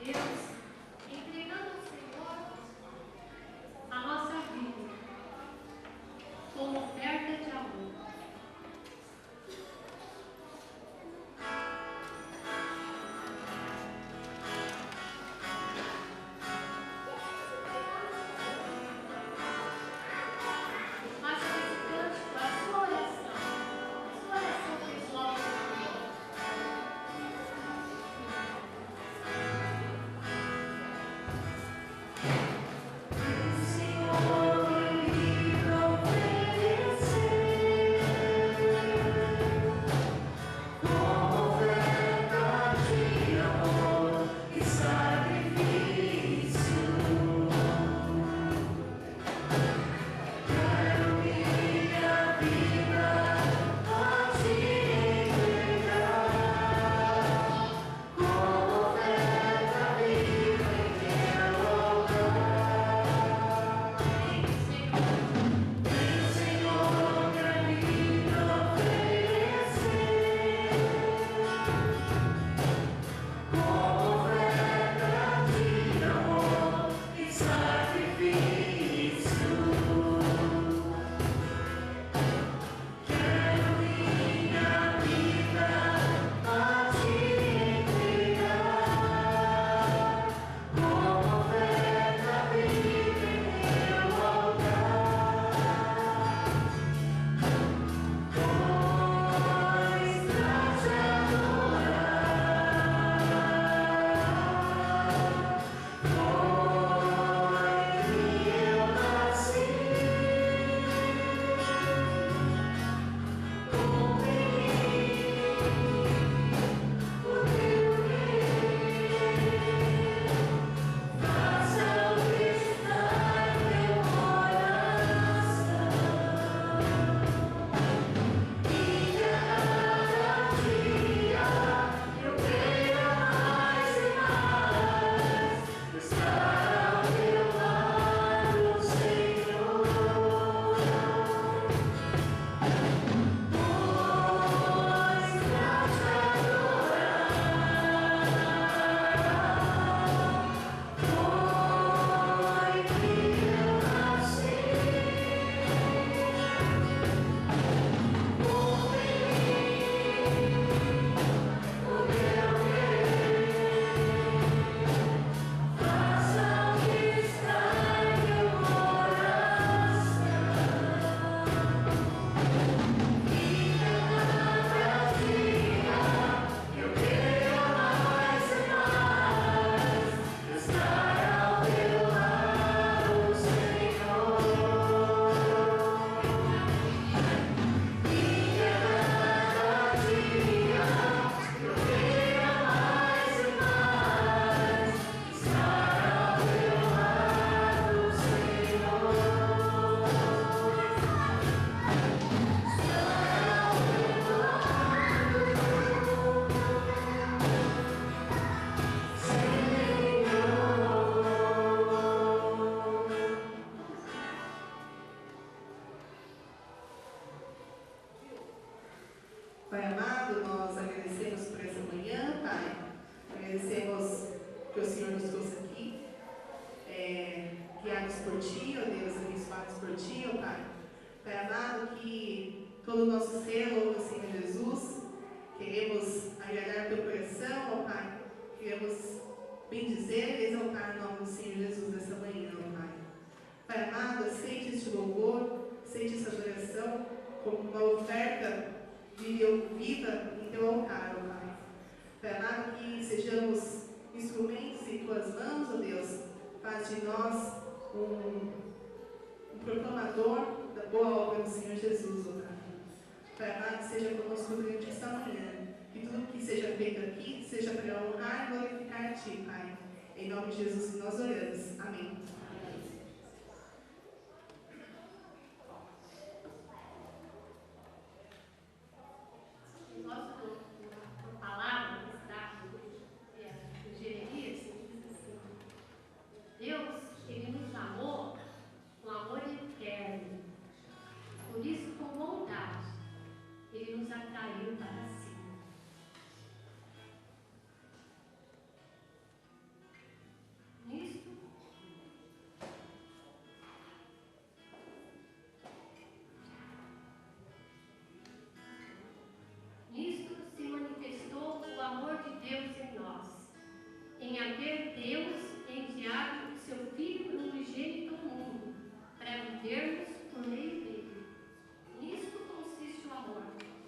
Deus, entregando ao Senhor a nossa vida como oferta de amor. Pai amado, nós agradecemos por essa manhã, Pai. Agradecemos que o Senhor nos trouxe aqui, guiados por Ti, ó Deus, abençoados por Ti, ó Pai. Pai amado, que todo o nosso ser louva o Senhor Jesus. Queremos agradar Teu coração, ó Pai. Queremos bendizer e exaltar o nome do Senhor Jesus nessa manhã, ó Pai. Pai amado, aceite este louvor, aceite essa adoração como uma oferta viva em Teu altar, ó Pai. Pai amado, que sejamos instrumentos em Tuas mãos, ó Deus. Faz de nós um proclamador da boa obra do Senhor Jesus, ó Pai. Pai amado, seja conosco durante esta manhã. Que tudo que seja feito aqui seja para honrar e glorificar a Ti, Pai. Em nome de Jesus nós oramos. Amém. Nossa palavra que está em Jeremias diz assim: Deus, Ele nos amou com amor eterno, por isso com bondade Ele nos atraiu para si. em haver Deus enviado o seu Filho unigênito ao mundo, para vivermos por meio dele. Nisto consiste o amor.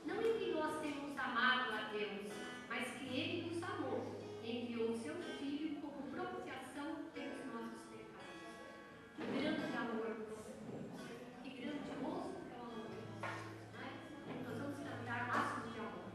Não em que nós tenhamos amado a Deus, mas que ele nos amou, enviou o seu Filho como propiciação pelos nossos pecados. Que grande amor! Que grandioso é o amor de Deus. Nós vamos cantar laços de amor.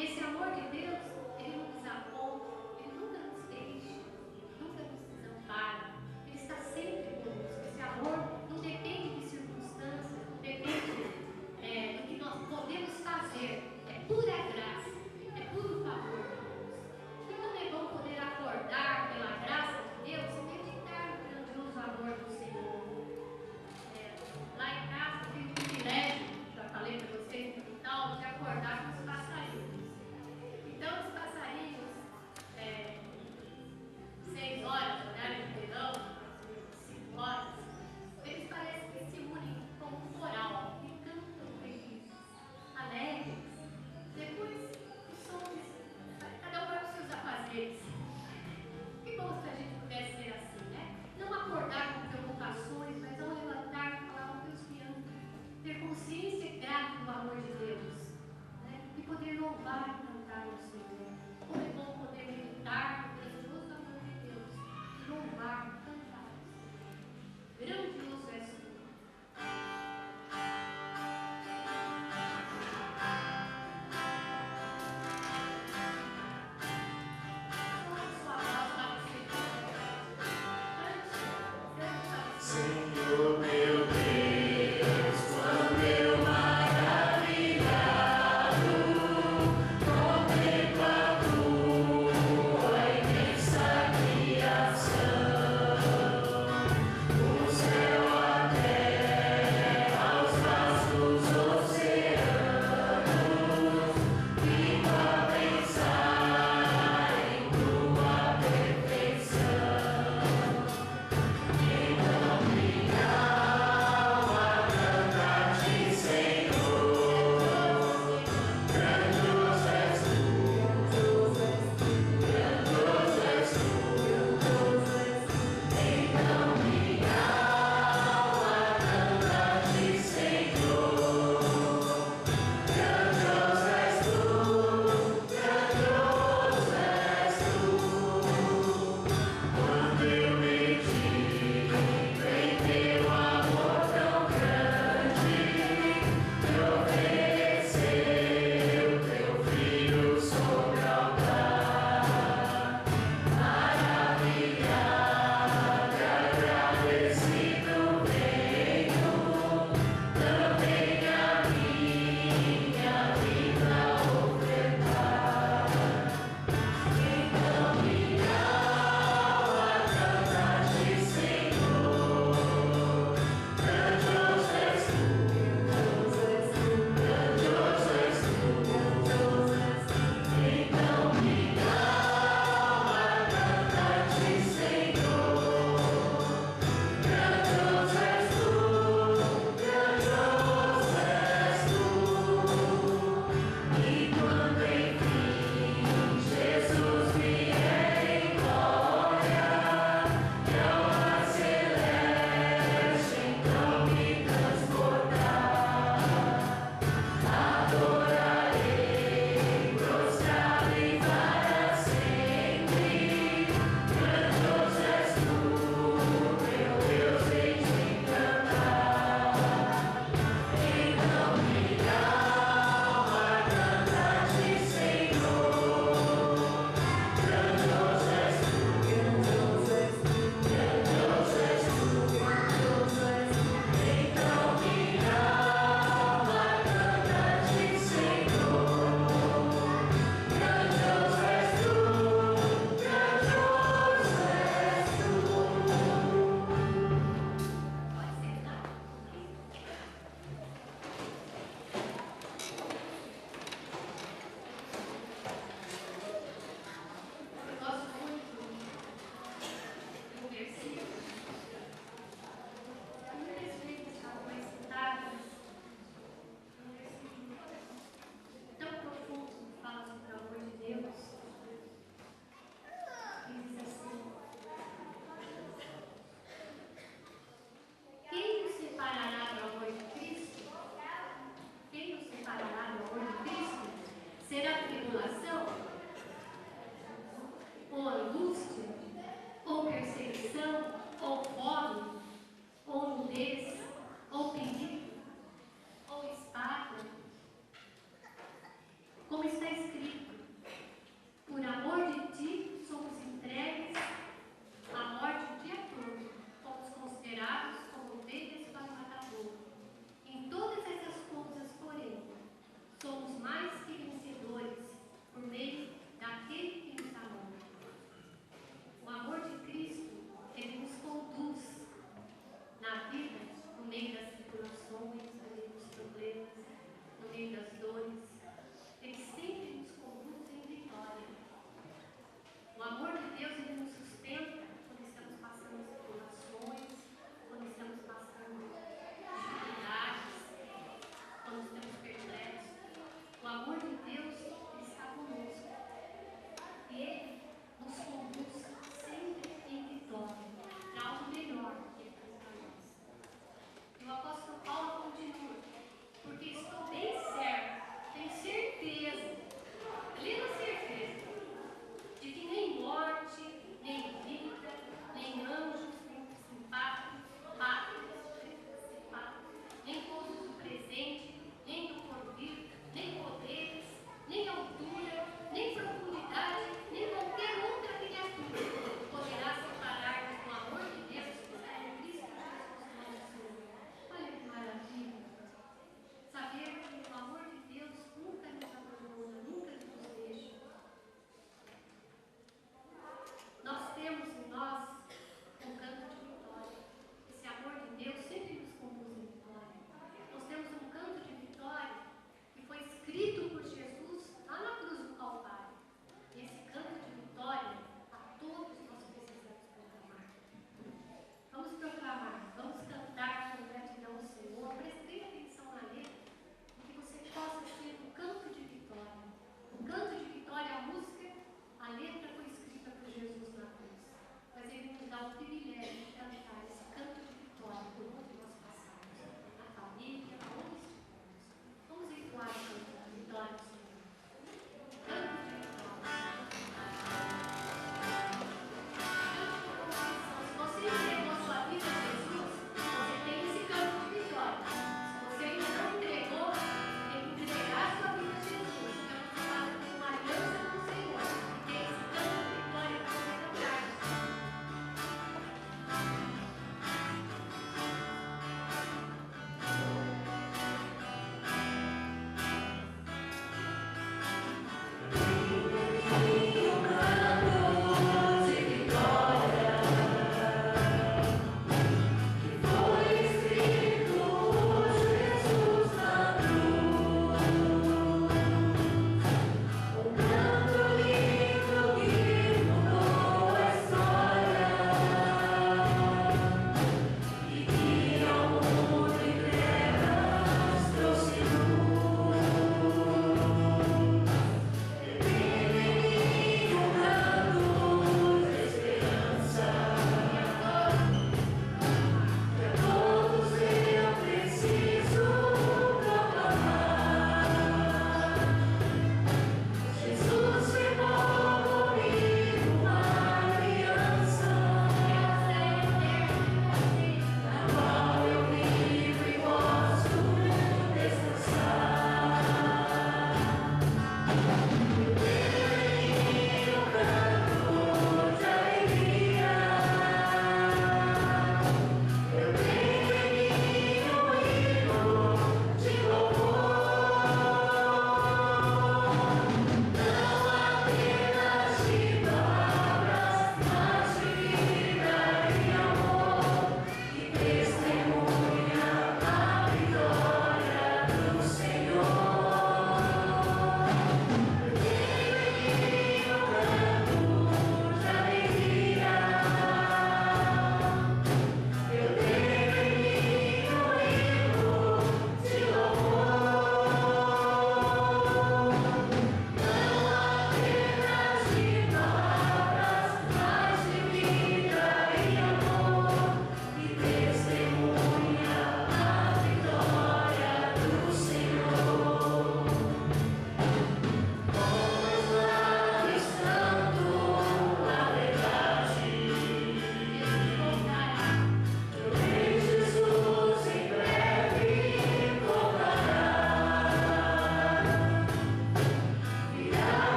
Esse amor de Deus, ele não nos aponta, ele nunca nos deixa, nunca nos desampara. Ele está sempre conosco. Esse amor não depende de circunstâncias, não depende do que nós podemos fazer. É pura graça, é puro favor de Deus. E como é bom poder acordar pela graça de Deus e meditar no grandioso amor do Senhor. Lá em casa eu tive o privilégio, já falei para vocês no quintal, de acordar com os passarinhos. louvar e cantar ao Senhor. Como é bom poder meditar no precioso amor de Deus. Louvar, cantar ao Senhor. Grandioso é o Senhor. Senhor meu Deus, quão eu maravilhado.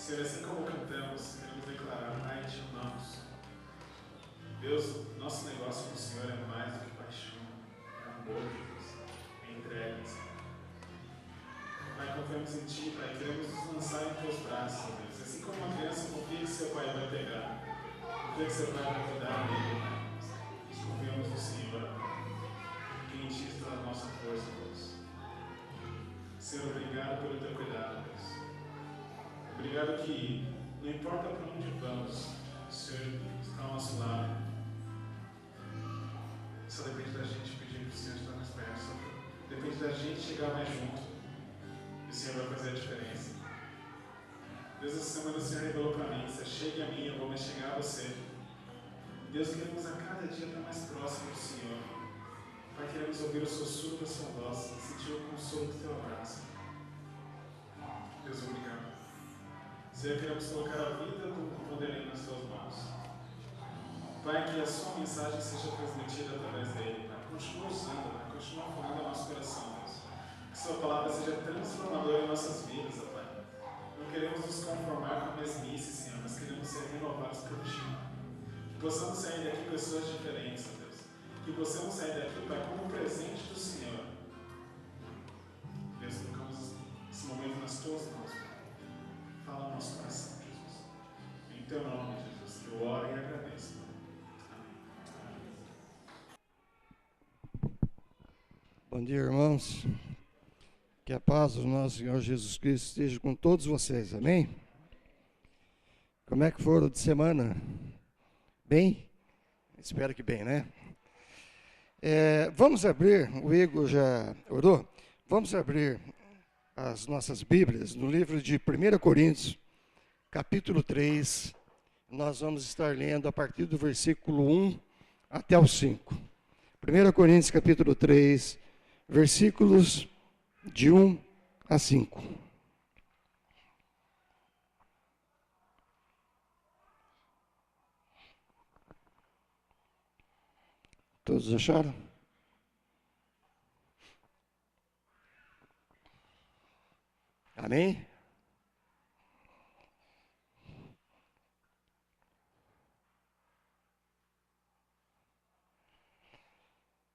Senhor, assim como cantamos, queremos declarar, Pai, te amamos. Deus, nosso negócio com o Senhor é mais do que paixão, é amor, Deus, é entrega, Senhor. Pai, confiamos em Ti, Pai, queremos nos lançar em Teus braços, Deus. Assim como uma criança confia que seu Pai vai pegar, confia que seu Pai vai cuidar dele, Pai. Nós confiamos no Senhor, que em Ti está a nossa força, Deus. Senhor, obrigado pelo Teu cuidado, Deus. Obrigado que, não importa para onde vamos, o Senhor está ao nosso lado. Só depende da gente pedir para o Senhor estar mais perto. Só depende da gente chegar mais junto. E o Senhor vai fazer a diferença. Deus, essa semana o Senhor revelou para mim: você chegue a mim, eu vou me chegar a você. Deus, queremos a cada dia estar mais próximo do Senhor. Pai, queremos ouvir o sussurro da sua voz, sentir o consolo do teu abraço. Deus, obrigado. Senhor, queremos colocar a vida do Vanderlei nas tuas mãos. Pai, que a sua mensagem seja transmitida através dele. Pai, continua usando, Pai, continua falando ao nosso coração, Deus. Que sua palavra seja transformadora em nossas vidas, ó Pai. Não queremos nos conformar com a mesmice, Senhor, mas queremos ser renovados por Ti. Que possamos sair daqui pessoas diferentes, ó Deus. Que possamos sair daqui, Pai, como um presente do Senhor. Deus, colocamos esse momento nas tuas mãos, Pai. Fala no nosso coração, Jesus. Em teu nome, Jesus, que eu oro e agradeço. Bom dia, irmãos. Que a paz do nosso Senhor Jesus Cristo esteja com todos vocês, amém? Como é que foram de semana? Bem? Espero que bem, né? Vamos abrir, o Igor já orou? Vamos abrir as nossas Bíblias no livro de 1 Coríntios, capítulo 3. Nós vamos estar lendo a partir do versículo 1 até o 5. 1 Coríntios, capítulo 3, versículos de 1 a 5. Todos acharam? Amém?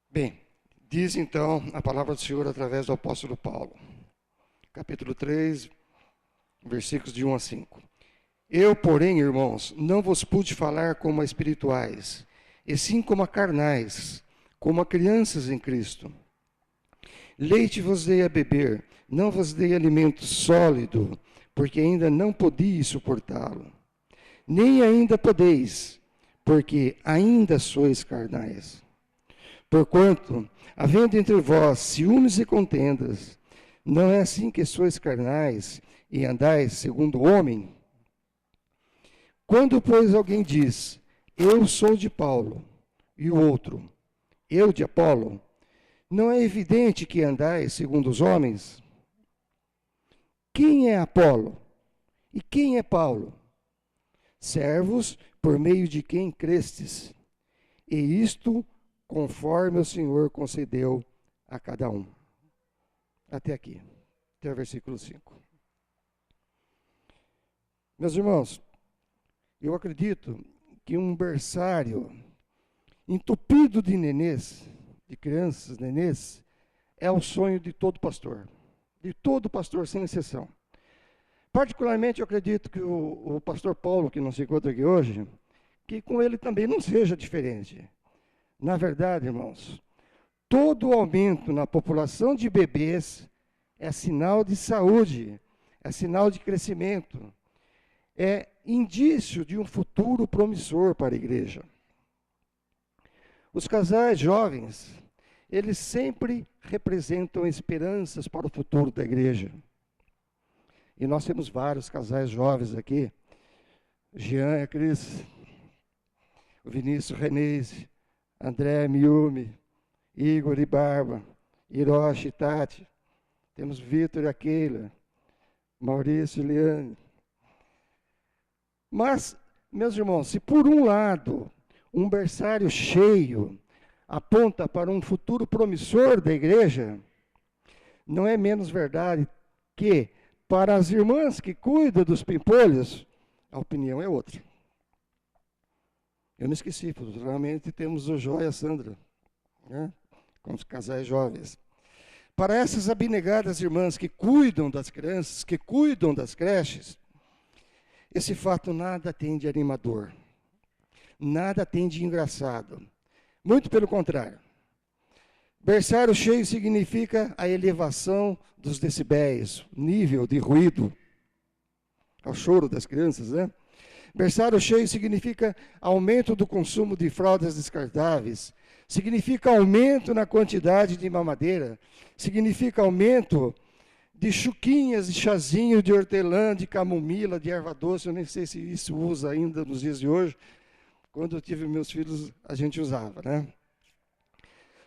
Bem, diz então a palavra do Senhor através do apóstolo Paulo. Capítulo 3, versículos de 1 a 5. Eu, porém, irmãos, não vos pude falar como a espirituais, e sim como a carnais, como a crianças em Cristo. Leite vos dei a beber, não vos dei alimento sólido, porque ainda não podíeis suportá-lo. Nem ainda podeis, porque ainda sois carnais. Porquanto, havendo entre vós ciúmes e contendas, não é assim que sois carnais e andais segundo o homem? Quando, pois, alguém diz, eu sou de Paulo, e o outro, eu de Apolo, não é evidente que andais segundo os homens? Quem é Apolo? E quem é Paulo? Servos por meio de quem crestes, e isto conforme o Senhor concedeu a cada um. Até aqui, até o versículo 5. Meus irmãos, eu acredito que um berçário entupido de nenês, de crianças, nenês, é o sonho de todo pastor sem exceção. Particularmente, eu acredito que o pastor Paulo, que não se encontra aqui hoje, que com ele também não seja diferente. Na verdade, irmãos, todo aumento na população de bebês é sinal de saúde, é sinal de crescimento, é indício de um futuro promissor para a igreja. Os casais jovens, eles sempre representam esperanças para o futuro da igreja. E nós temos vários casais jovens aqui, Jean e a Cris, o Vinícius Renese, André Miumi, Igor e Barba, Hiroshi e Tati, temos Vitor e a Keila, Maurício e Liane. Mas, meus irmãos, se por um lado um berçário cheio aponta para um futuro promissor da igreja, não é menos verdade que Para as irmãs que cuidam dos pimpolhos, a opinião é outra. Eu não esqueci, realmente temos o Jó e a Sandra, né? Como os casais jovens. Para essas abnegadas irmãs que cuidam das crianças, que cuidam das creches, esse fato nada tem de animador, nada tem de engraçado. Muito pelo contrário. Berçário cheio significa a elevação dos decibéis, nível de ruído, ao choro das crianças, né? Berçário cheio significa aumento do consumo de fraldas descartáveis, significa aumento na quantidade de mamadeira, significa aumento de chuquinhas, de chazinho, de hortelã, de camomila, de erva doce. Eu nem sei se isso usa ainda nos dias de hoje. Quando eu tive meus filhos, a gente usava, né?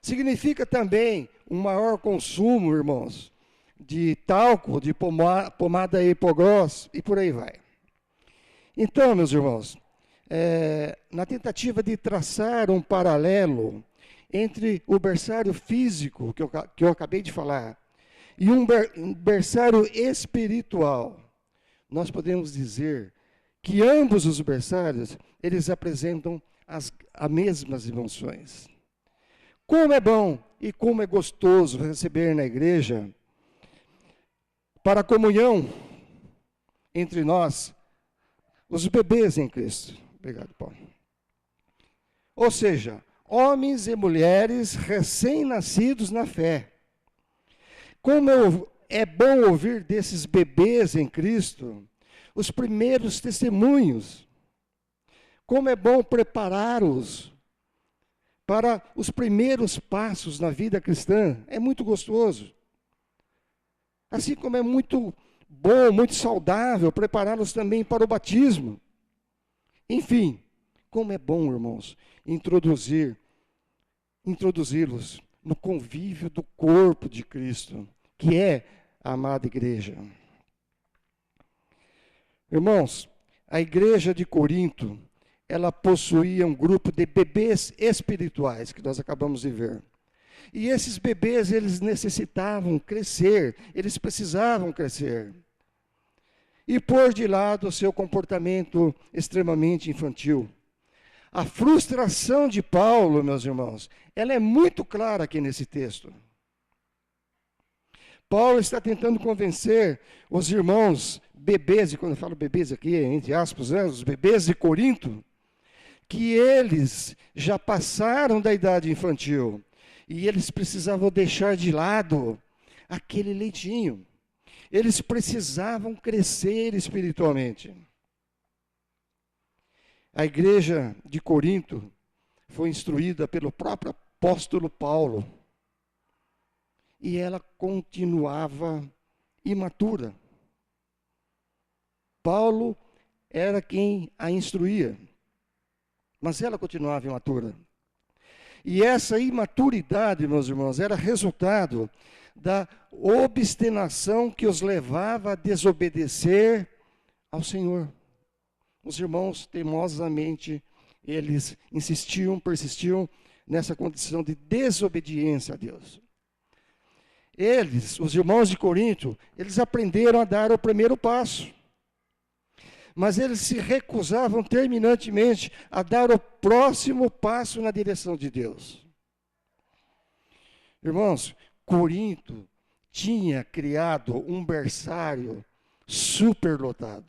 Significa também um maior consumo, irmãos, de talco, de pomada hipogross e por aí vai. Então, meus irmãos, na tentativa de traçar um paralelo entre o berçário físico, que eu acabei de falar, e um berçário espiritual, nós podemos dizer que ambos os berçários, eles apresentam as mesmas emoções. Como é bom e como é gostoso receber na igreja, para a comunhão entre nós, os bebês em Cristo. Obrigado, Paulo. Ou seja, homens e mulheres recém-nascidos na fé. Como é bom ouvir desses bebês em Cristo os primeiros testemunhos. Como é bom prepará-los para os primeiros passos na vida cristã. É muito gostoso. Assim como é muito bom, muito saudável prepará-los também para o batismo. Enfim, como é bom, irmãos, introduzi-los no convívio do corpo de Cristo, que é a amada igreja. Irmãos, a igreja de Corinto, ela possuía um grupo de bebês espirituais, que nós acabamos de ver. E esses bebês, eles necessitavam crescer, eles precisavam crescer. E pôr de lado o seu comportamento extremamente infantil. A frustração de Paulo, meus irmãos, ela é muito clara aqui nesse texto. Paulo está tentando convencer os irmãos bebês, e quando eu falo bebês aqui, entre aspas, né, os bebês de Corinto, que eles já passaram da idade infantil e eles precisavam deixar de lado aquele leitinho. Eles precisavam crescer espiritualmente. A igreja de Corinto foi instruída pelo próprio apóstolo Paulo e ela continuava imatura. Paulo era quem a instruía, mas ela continuava imatura. E essa imaturidade, meus irmãos, era resultado da obstinação que os levava a desobedecer ao Senhor. Os irmãos, teimosamente, eles insistiam, persistiam nessa condição de desobediência a Deus. Eles, os irmãos de Corinto, eles aprenderam a dar o primeiro passo. Mas eles se recusavam terminantemente a dar o próximo passo na direção de Deus. Irmãos, Corinto tinha criado um berçário superlotado.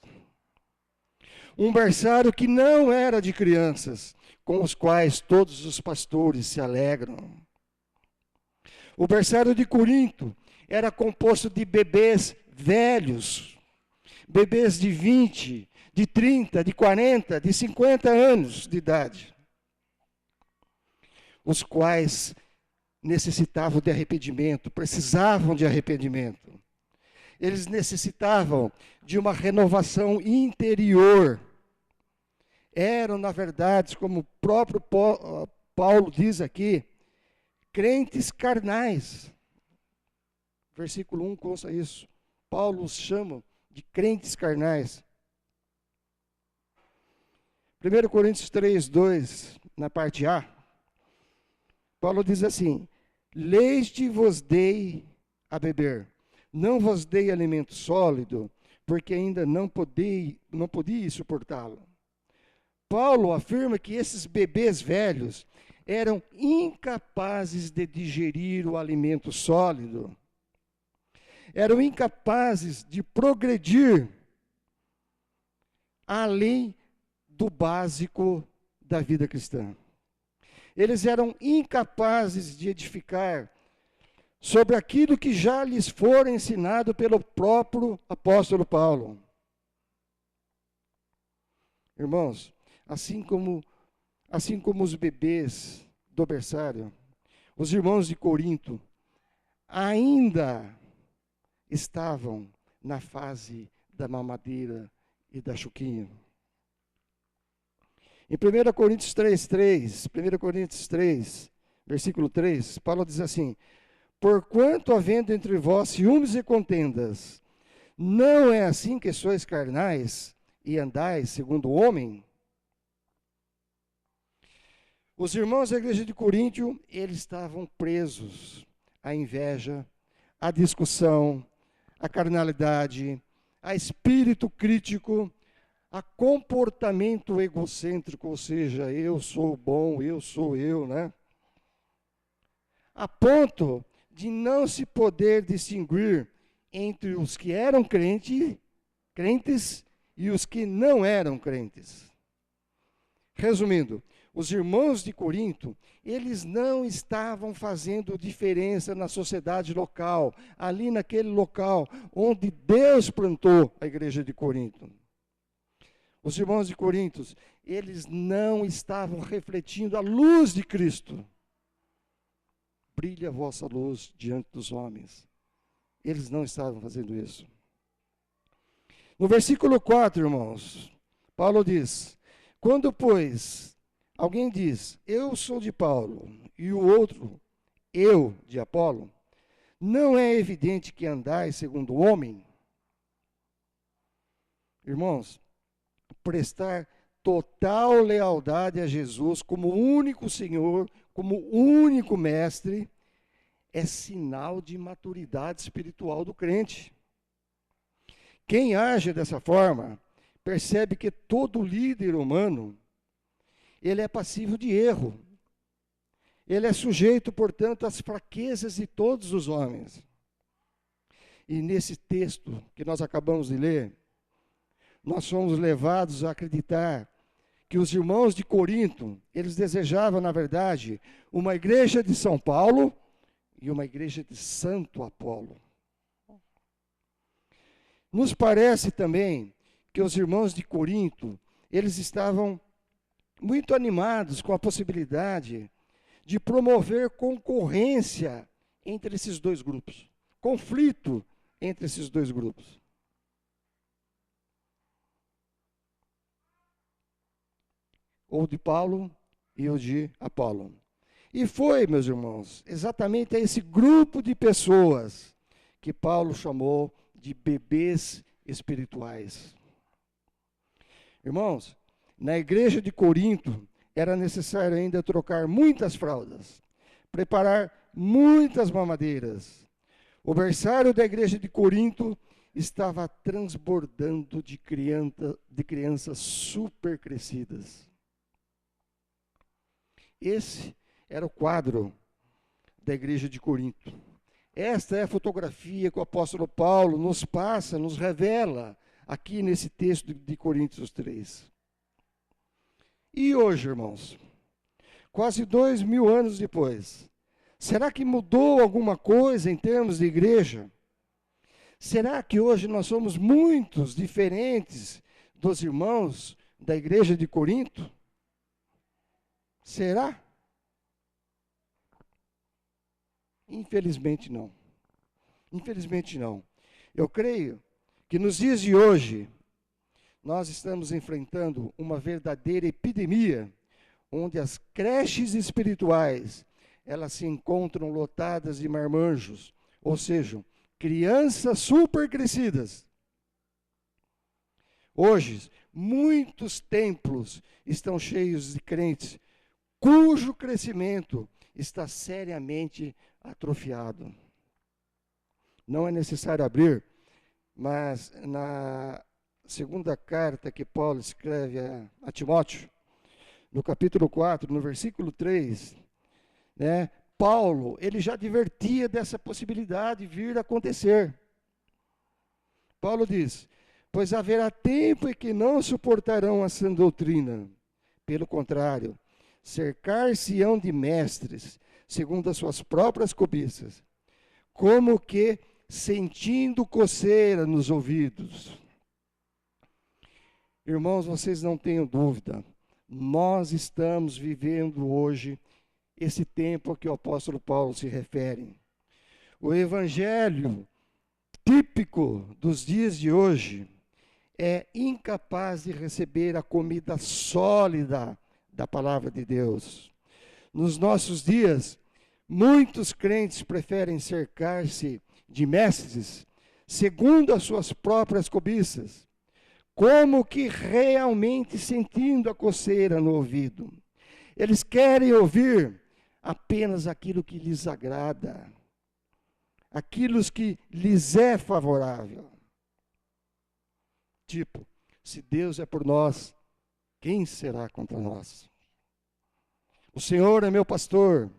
Um berçário que não era de crianças, com os quais todos os pastores se alegram. O berçário de Corinto era composto de bebês velhos, bebês de 20, de 30, de 40, de 50 anos de idade, os quais necessitavam de arrependimento, precisavam de arrependimento. Eles necessitavam de uma renovação interior. Eram, na verdade, como o próprio Paulo diz aqui, crentes carnais. Versículo 1 consta isso. Paulo os chama de crentes carnais. 1 Coríntios 3, 2, na parte A, Paulo diz assim: leite vos dei a beber, Não vos dei alimento sólido, porque ainda não podia suportá-lo. Paulo afirma que esses bebês velhos eram incapazes de digerir o alimento sólido. Eram incapazes de progredir além do básico da vida cristã. Eles eram incapazes de edificar sobre aquilo que já lhes fora ensinado pelo próprio apóstolo Paulo. Irmãos, assim como os bebês do berçário, os irmãos de Corinto ainda estavam na fase da mamadeira e da chuquinha. Em 1 Coríntios 3, versículo 3, Paulo diz assim: porquanto havendo entre vós ciúmes e contendas, não é assim que sois carnais e andais segundo o homem? Os irmãos da igreja de Coríntio, eles estavam presos à inveja, à discussão, à carnalidade, a espírito crítico, a comportamento egocêntrico, ou seja, eu sou bom, eu sou eu, né? A ponto de não se poder distinguir entre os que eram crentes e os que não eram crentes. Resumindo, os irmãos de Corinto, eles não estavam fazendo diferença na sociedade local, ali naquele local onde Deus plantou a igreja de Corinto. Os irmãos de Corinto, eles não estavam refletindo a luz de Cristo. Brilha a vossa luz diante dos homens. Eles não estavam fazendo isso. No versículo 4, irmãos, Paulo diz: quando, pois, alguém diz, eu sou de Paulo, e o outro, eu de Apolo, não é evidente que andais segundo o homem? Irmãos, prestar total lealdade a Jesus como único Senhor, como único mestre, é sinal de maturidade espiritual do crente. Quem age dessa forma, percebe que todo líder humano, ele é passível de erro. Ele é sujeito, portanto, às fraquezas de todos os homens. E nesse texto que nós acabamos de ler, nós somos levados a acreditar que os irmãos de Corinto, eles desejavam, na verdade, uma igreja de São Paulo e uma igreja de Santo Apolo. Nos parece também que os irmãos de Corinto, eles estavam muito animados com a possibilidade de promover concorrência entre esses dois grupos, conflito entre esses dois grupos. O de Paulo e o de Apolo. E foi, meus irmãos, exatamente a esse grupo de pessoas que Paulo chamou de bebês espirituais. Irmãos, na igreja de Corinto, era necessário ainda trocar muitas fraldas, preparar muitas mamadeiras. O berçário da igreja de Corinto estava transbordando de crianças super crescidas. Esse era o quadro da igreja de Corinto. Esta é a fotografia que o apóstolo Paulo nos passa, nos revela aqui nesse texto de Coríntios 3. E hoje, irmãos, quase 2000 anos depois, será que mudou alguma coisa em termos de igreja? Será que hoje nós somos muitos diferentes dos irmãos da igreja de Corinto? Será? Infelizmente não. Infelizmente não. Eu creio que nos dias de hoje, nós estamos enfrentando uma verdadeira epidemia, onde as creches espirituais, elas se encontram lotadas de marmanjos, ou seja, crianças super crescidas. Hoje, muitos templos estão cheios de crentes, cujo crescimento está seriamente atrofiado. não é necessário abrir, mas na segunda carta que Paulo escreve a Timóteo, no capítulo 4, no versículo 3, né, Paulo, ele já advertia dessa possibilidade de vir a acontecer. Paulo diz: pois haverá tempo em que não suportarão a sã doutrina. Pelo contrário, cercar-se-ão de mestres, segundo as suas próprias cobiças, como que sentindo coceira nos ouvidos. Irmãos, vocês não tenham dúvida, nós estamos vivendo hoje esse tempo a que o apóstolo Paulo se refere. O evangelho típico dos dias de hoje é incapaz de receber a comida sólida da palavra de Deus. Nos nossos dias, muitos crentes preferem cercar-se de mestres segundo as suas próprias cobiças, como que realmente sentindo a coceira no ouvido. Eles querem ouvir apenas aquilo que lhes agrada, aquilo que lhes é favorável. Tipo, se Deus é por nós, quem será contra nós? O Senhor é meu pastor.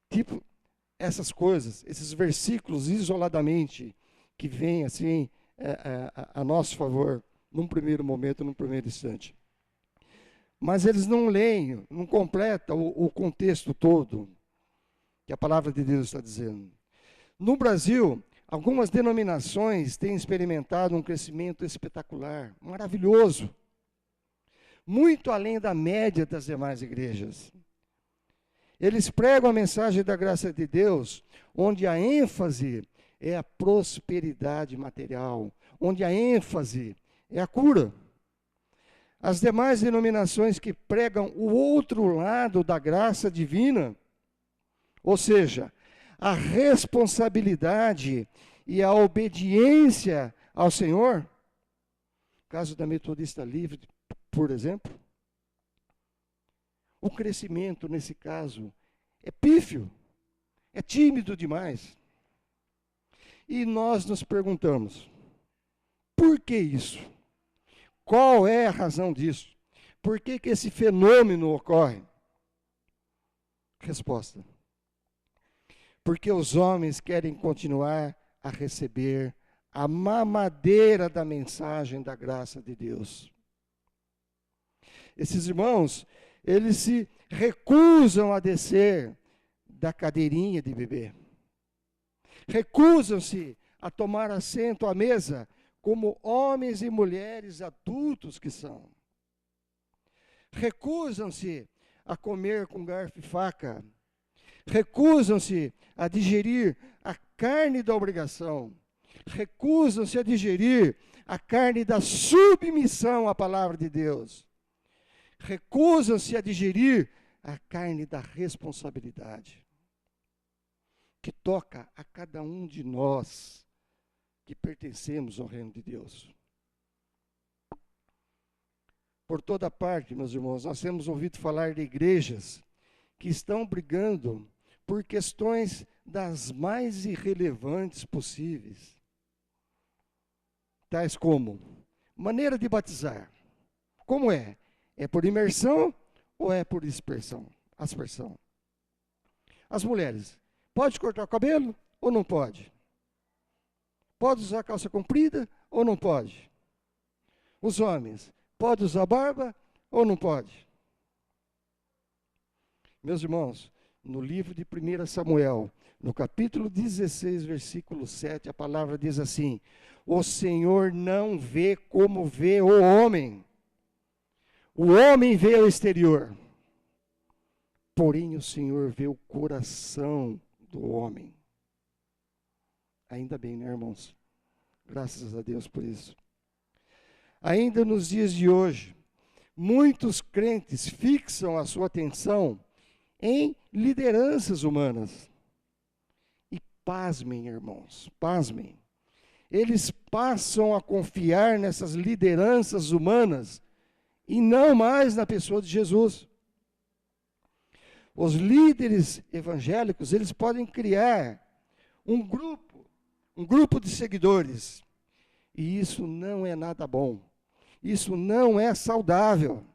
Tipo, essas coisas, esses versículos isoladamente, que vêm assim a nosso favor, num primeiro momento, num primeiro instante. Mas eles não leem, não completam o contexto todo que a palavra de Deus está dizendo. No Brasil, algumas denominações têm experimentado um crescimento espetacular, maravilhoso, muito além da média das demais igrejas. Eles pregam a mensagem da graça de Deus, onde a ênfase é a prosperidade material, onde a ênfase é a cura. As demais denominações que pregam o outro lado da graça divina, ou seja, a responsabilidade e a obediência ao Senhor, caso da Metodista Livre, por exemplo, o crescimento nesse caso é pífio, é tímido demais. E nós nos perguntamos, por que isso? Qual é a razão disso? Por que esse fenômeno ocorre? Resposta: porque os homens querem continuar a receber a mamadeira da mensagem da graça de Deus. Esses irmãos, eles se recusam a descer da cadeirinha de bebê. Recusam-se a tomar assento à mesa como homens e mulheres adultos que são. Recusam-se a comer com garfo e faca. Recusam-se a digerir a carne da obrigação. Recusam-se a digerir a carne da submissão à palavra de Deus. Recusam-se a digerir a carne da responsabilidade, que toca a cada um de nós que pertencemos ao reino de Deus. Por toda parte, meus irmãos, nós temos ouvido falar de igrejas que estão brigando por questões das mais irrelevantes possíveis, tais como maneira de batizar. Como é? É por imersão ou é por aspersão? As mulheres, pode cortar o cabelo ou não pode? Pode usar calça comprida ou não pode? Os homens, pode usar barba ou não pode? Meus irmãos, no livro de 1 Samuel, no capítulo 16, versículo 7, a palavra diz assim: o Senhor não vê como vê o homem. O homem vê o exterior, porém o Senhor vê o coração do homem. Ainda bem, né, irmãos? Graças a Deus por isso. Ainda nos dias de hoje, muitos crentes fixam a sua atenção em lideranças humanas. E pasmem, irmãos, pasmem. Eles passam a confiar nessas lideranças humanas e não mais na pessoa de Jesus. Os líderes evangélicos, eles podem criar um grupo de seguidores. E isso não é nada bom. Isso não é saudável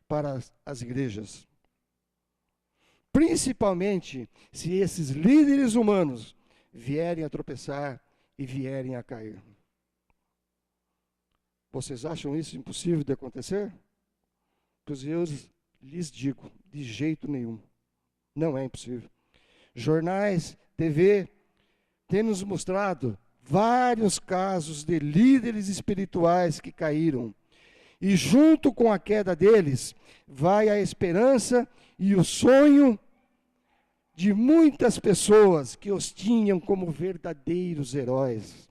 para as igrejas. Principalmente se esses líderes humanos vierem a tropeçar e vierem a cair. Vocês acham isso impossível de acontecer? Pois eu lhes digo, de jeito nenhum. Não é impossível. Jornais, TV, têm nos mostrado vários casos de líderes espirituais que caíram. E junto com a queda deles, vai a esperança e o sonho de muitas pessoas que os tinham como verdadeiros heróis.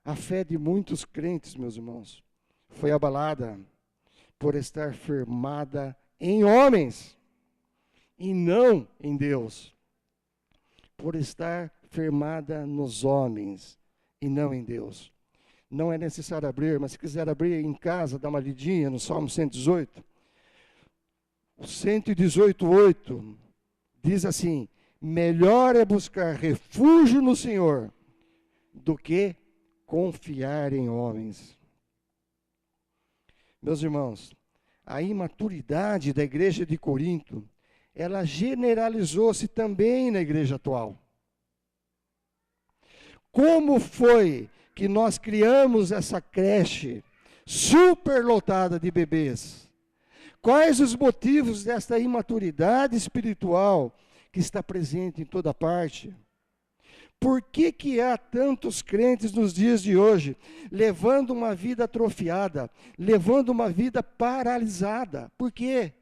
A fé de muitos crentes, meus irmãos, foi abalada por estar firmada em homens e não em Deus. Por estar firmada nos homens e não em Deus. Não é necessário abrir, mas se quiser abrir em casa, dá uma lidinha no Salmo 118. O 118:8 diz assim: melhor é buscar refúgio no Senhor do que confiar em homens. Meus irmãos, a imaturidade da igreja de Corinto, ela generalizou-se também na igreja atual. Como foi que nós criamos essa creche superlotada de bebês? Quais os motivos desta imaturidade espiritual que está presente em toda parte? Por que há tantos crentes nos dias de hoje, levando uma vida atrofiada, levando uma vida paralisada? Por quê?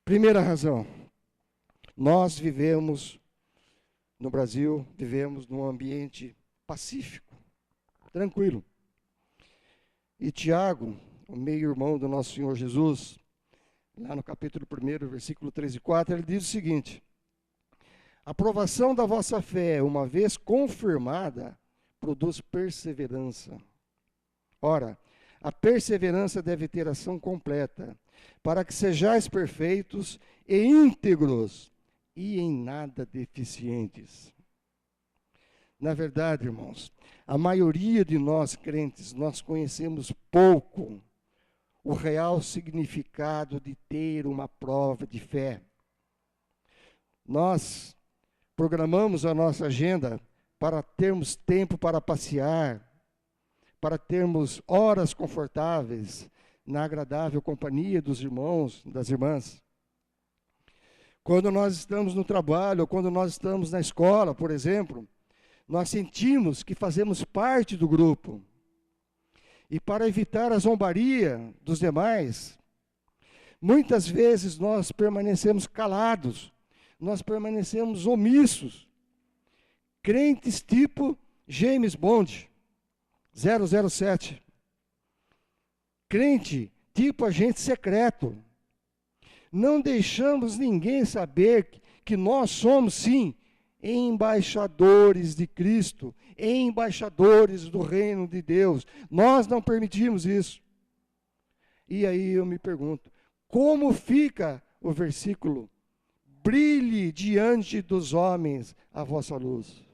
Primeira razão, nós vivemos no Brasil, vivemos num ambiente pacífico, tranquilo. E Tiago, o meio-irmão do nosso Senhor Jesus, lá no capítulo 1, versículo 3 e 4, ele diz o seguinte: a provação da vossa fé, uma vez confirmada, produz perseverança. Ora, a perseverança deve ter ação completa, para que sejais perfeitos e íntegros, e em nada deficientes. Na verdade, irmãos, a maioria de nós crentes, nós conhecemos pouco o real significado de ter uma prova de fé. Nós programamos a nossa agenda para termos tempo para passear, para termos horas confortáveis na agradável companhia dos irmãos, das irmãs. Quando nós estamos no trabalho, ou quando nós estamos na escola, por exemplo, nós sentimos que fazemos parte do grupo. E para evitar a zombaria dos demais, muitas vezes nós permanecemos calados, nós permanecemos omissos. Crentes tipo James Bond, 007. Crente tipo agente secreto. Não deixamos ninguém saber que nós somos, sim, embaixadores de Cristo, embaixadores do reino de Deus. Nós não permitimos isso. E aí eu me pergunto, como fica o versículo? Brilhe diante dos homens a vossa luz.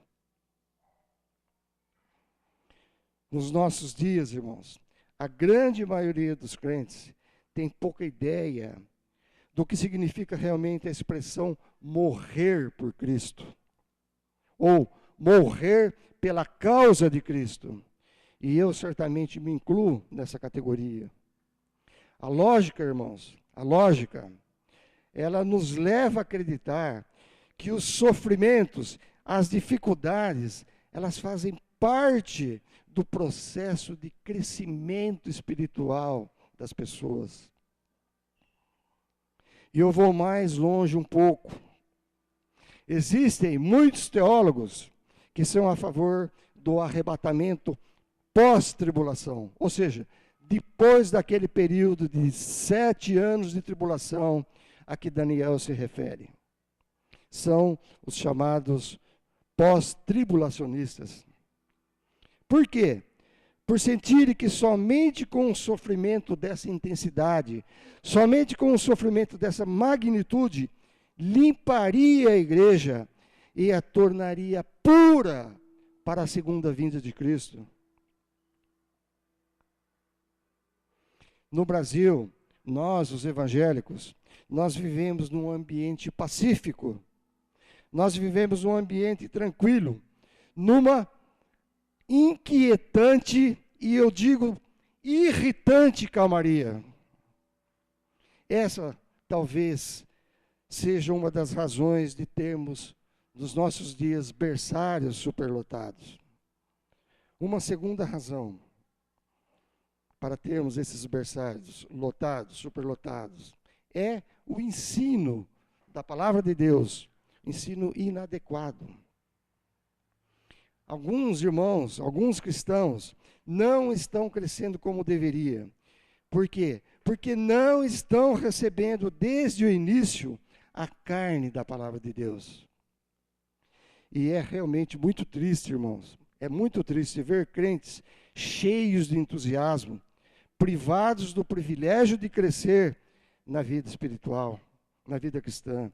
Nos nossos dias, irmãos, a grande maioria dos crentes tem pouca ideia do que significa realmente a expressão morrer por Cristo, ou morrer pela causa de Cristo. E eu certamente me incluo nessa categoria. A lógica, irmãos, ela nos leva a acreditar que os sofrimentos, as dificuldades, elas fazem parte do processo de crescimento espiritual das pessoas. E eu vou mais longe um pouco. Existem muitos teólogos que são a favor do arrebatamento pós-tribulação. Ou seja, depois daquele período de 7 anos de tribulação a que Daniel se refere. São os chamados pós-tribulacionistas. Por quê? Por sentirem que somente com um sofrimento dessa intensidade, somente com um sofrimento dessa magnitude, limparia a igreja e a tornaria pura para a segunda vinda de Cristo. No Brasil, nós, os evangélicos, nós vivemos num ambiente pacífico. Nós vivemos num ambiente tranquilo, numa inquietante e eu digo irritante calmaria. Essa talvez seja uma das razões de termos nos nossos dias berçários superlotados. Uma segunda razão para termos esses berçários lotados, superlotados, é o ensino da palavra de Deus, ensino inadequado. Alguns irmãos, alguns cristãos, não estão crescendo como deveria. Por quê? Porque não estão recebendo desde o início a carne da palavra de Deus. E é realmente muito triste, irmãos. É muito triste ver crentes cheios de entusiasmo, privados do privilégio de crescer na vida espiritual, na vida cristã.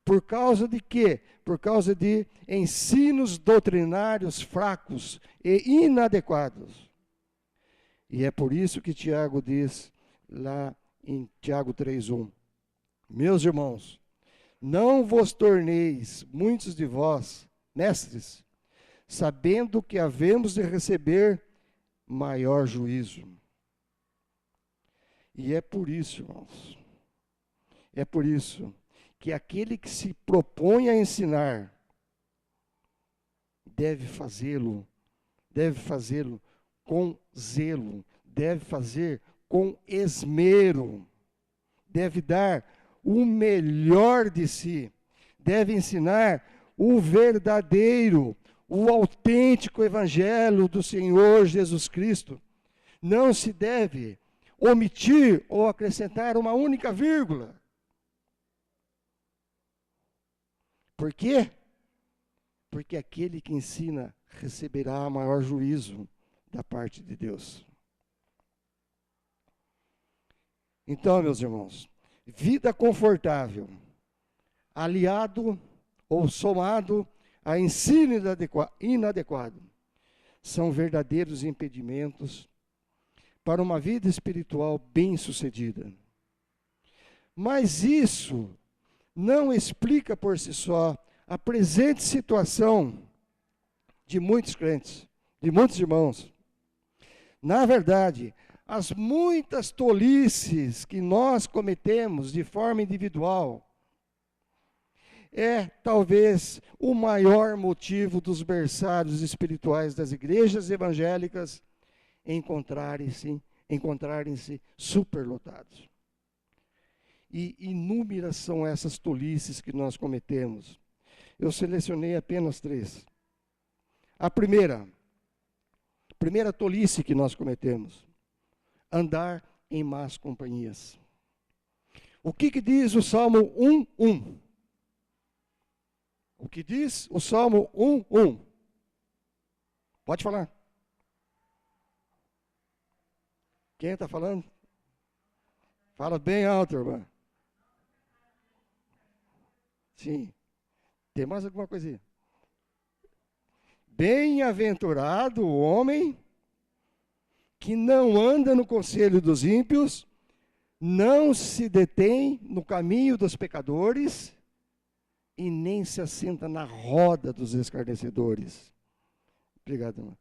Por causa de quê? Por causa de ensinos doutrinários fracos e inadequados. E é por isso que Tiago diz lá em Tiago 3:1, meus irmãos, não vos torneis, muitos de vós, mestres, sabendo que havemos de receber maior juízo. E é por isso, irmãos, é por isso que aquele que se propõe a ensinar deve fazê-lo com zelo, deve fazer com esmero, deve dar o melhor de si, deve ensinar o verdadeiro, o autêntico evangelho do Senhor Jesus Cristo. Não se deve omitir ou acrescentar uma única vírgula. Por quê? Porque aquele que ensina receberá maior juízo da parte de Deus. Então, meus irmãos, vida confortável, aliado ou somado a ensino inadequado, são verdadeiros impedimentos para uma vida espiritual bem-sucedida. Mas isso não explica por si só a presente situação de muitos crentes, de muitos irmãos. Na verdade, as muitas tolices que nós cometemos de forma individual é talvez o maior motivo dos berçários espirituais das igrejas evangélicas encontrarem-se superlotados. E inúmeras são essas tolices que nós cometemos. Eu selecionei apenas 3. A primeira tolice que nós cometemos: andar em más companhias. O que diz o Salmo 1:1? O que diz o Salmo 1:1? Pode falar. Quem está falando? Fala bem alto, irmã. Sim. Tem mais alguma coisinha? Bem-aventurado o homem que não anda no conselho dos ímpios, não se detém no caminho dos pecadores e nem se assenta na roda dos escarnecedores. Obrigado, irmã.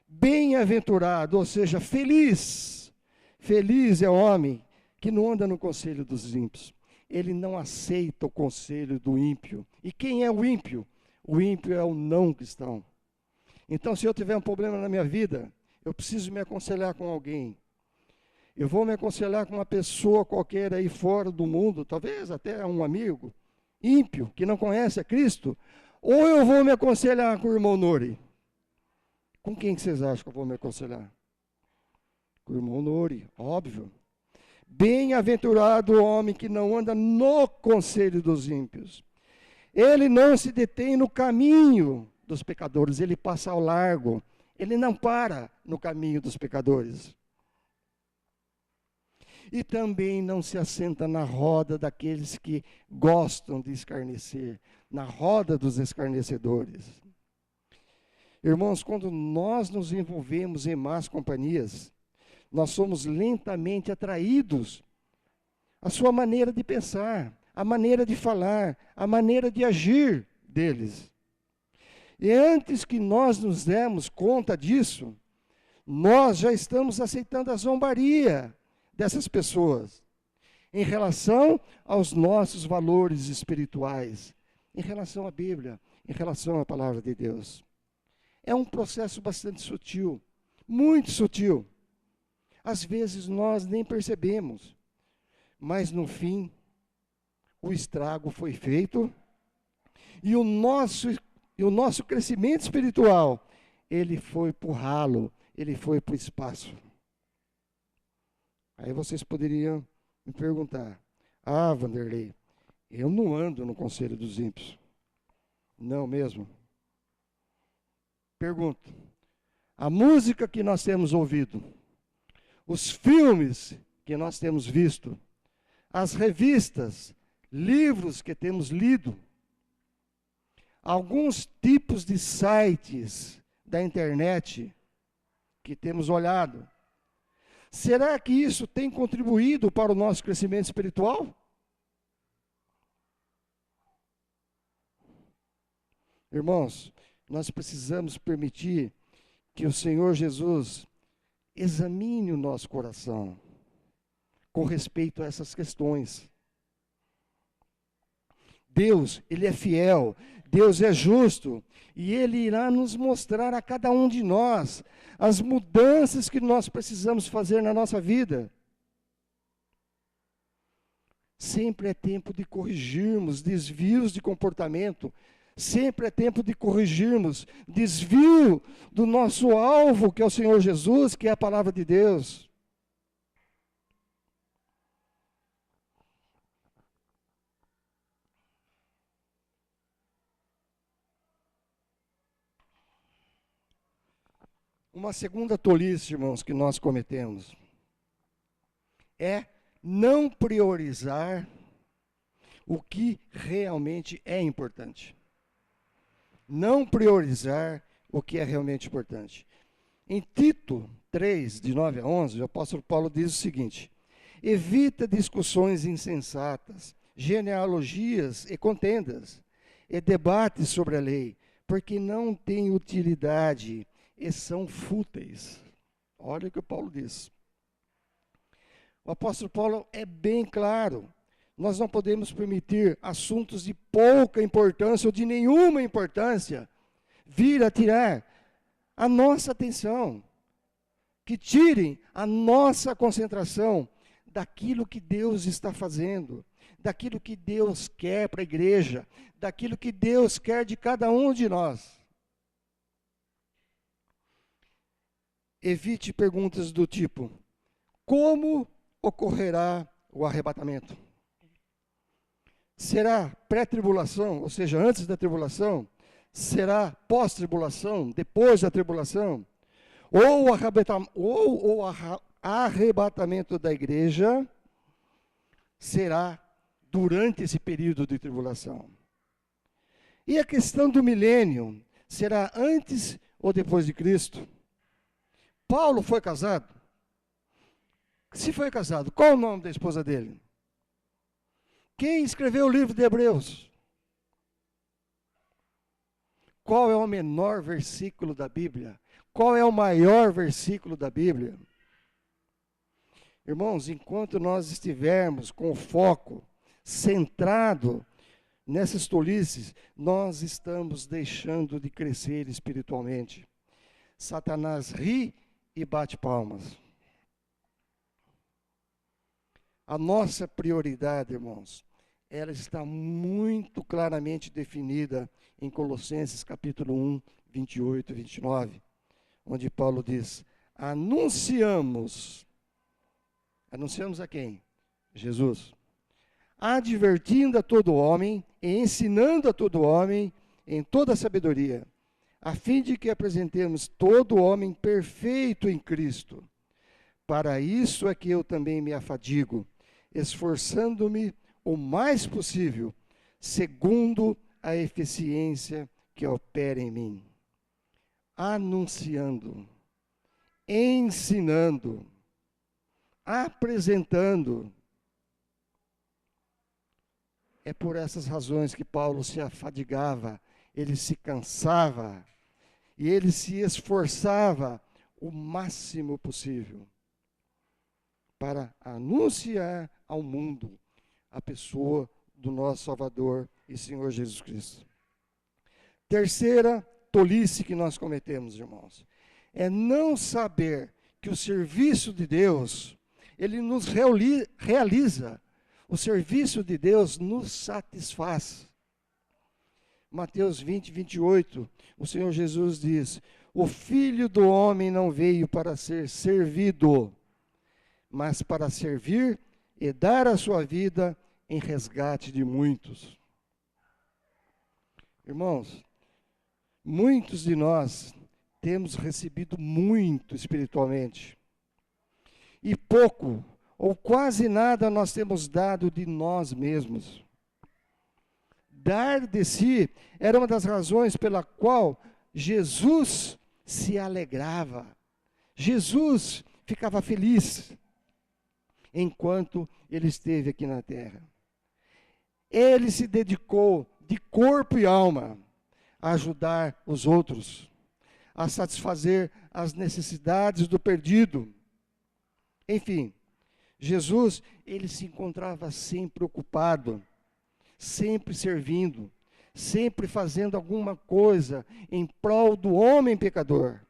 Bem-aventurado, ou seja, feliz. Feliz é o homem que não anda no conselho dos ímpios. Ele não aceita o conselho do ímpio. E quem é o ímpio? O ímpio é o não cristão. Então, se eu tiver um problema na minha vida, eu preciso me aconselhar com alguém. Eu vou me aconselhar com uma pessoa qualquer aí fora do mundo, talvez até um amigo ímpio, que não conhece a Cristo, ou eu vou me aconselhar com o irmão Nori. Com quem que vocês acham que eu vou me aconselhar? Com o irmão Nori, óbvio. Bem-aventurado o homem que não anda no conselho dos ímpios. Ele não se detém no caminho dos pecadores, ele passa ao largo. Ele não para no caminho dos pecadores. E também não se assenta na roda daqueles que gostam de escarnecer, na roda dos escarnecedores. Irmãos, quando nós nos envolvemos em más companhias, nós somos lentamente atraídos à sua maneira de pensar, à maneira de falar, à maneira de agir deles. E antes que nós nos demos conta disso, nós já estamos aceitando a zombaria dessas pessoas em relação aos nossos valores espirituais, em relação à Bíblia, em relação à palavra de Deus. É um processo bastante sutil, muito sutil. Às vezes nós nem percebemos, mas no fim o estrago foi feito e o nosso crescimento espiritual, ele foi para o ralo, ele foi para o espaço. Aí vocês poderiam me perguntar: ah, Vanderlei, eu não ando no conselho dos ímpios. Não mesmo? Pergunto: a música que nós temos ouvido, os filmes que nós temos visto, as revistas, livros que temos lido, alguns tipos de sites da internet que temos olhado, será que isso tem contribuído para o nosso crescimento espiritual? Irmãos, nós precisamos permitir que o Senhor Jesus examine o nosso coração com respeito a essas questões. Deus, Ele é fiel, Deus é justo, e Ele irá nos mostrar a cada um de nós as mudanças que nós precisamos fazer na nossa vida. Sempre é tempo de corrigirmos desvios de comportamento, sempre é tempo de corrigirmos desvio do nosso alvo, que é o Senhor Jesus, que é a palavra de Deus. Uma segunda tolice, irmãos, que nós cometemos é não priorizar o que realmente é importante. Não priorizar o que é realmente importante. Em Tito 3, de 9 a 11, o apóstolo Paulo diz o seguinte: evita discussões insensatas, genealogias e contendas, e debates sobre a lei, porque não têm utilidade e são fúteis. Olha o que o Paulo diz. O apóstolo Paulo é bem claro. Nós não podemos permitir assuntos de pouca importância ou de nenhuma importância vir a tirar a nossa atenção, que tirem a nossa concentração daquilo que Deus está fazendo, daquilo que Deus quer para a igreja, daquilo que Deus quer de cada um de nós. Evite perguntas do tipo: como ocorrerá o arrebatamento? Será pré-tribulação, ou seja, antes da tribulação? Será pós-tribulação, depois da tribulação? Ou o arrebatamento da igreja será durante esse período de tribulação? E a questão do milênio, será antes ou depois de Cristo? Paulo foi casado? Se foi casado, qual o nome da esposa dele? Quem escreveu o livro de Hebreus? Qual é o menor versículo da Bíblia? Qual é o maior versículo da Bíblia? Irmãos, enquanto nós estivermos com o foco centrado nessas tolices, nós estamos deixando de crescer espiritualmente. Satanás ri e bate palmas. A nossa prioridade, irmãos, ela está muito claramente definida em Colossenses capítulo 1, 28 e 29, onde Paulo diz: anunciamos a quem? Jesus. Advertindo a todo homem e ensinando a todo homem em toda a sabedoria, a fim de que apresentemos todo homem perfeito em Cristo. Para isso é que eu também me afadigo, esforçando-me o mais possível, segundo a eficiência que opera em mim, anunciando, ensinando, apresentando. É por essas razões que Paulo se afadigava, ele se cansava e ele se esforçava o máximo possível para anunciar ao mundo a pessoa do nosso Salvador e Senhor Jesus Cristo. Terceira tolice que nós cometemos, irmãos, é não saber que o serviço de Deus, ele nos realiza. O serviço de Deus nos satisfaz. Mateus 20, 28, o Senhor Jesus diz: o Filho do Homem não veio para ser servido, mas para servir e dar a sua vida em resgate de muitos. Irmãos, muitos de nós temos recebido muito espiritualmente, e pouco ou quase nada nós temos dado de nós mesmos. Dar de si era uma das razões pela qual Jesus se alegrava. Jesus ficava feliz enquanto ele esteve aqui na terra. Ele se dedicou de corpo e alma a ajudar os outros, a satisfazer as necessidades do perdido. Enfim, Jesus, ele se encontrava sempre ocupado, sempre servindo, sempre fazendo alguma coisa em prol do homem pecador.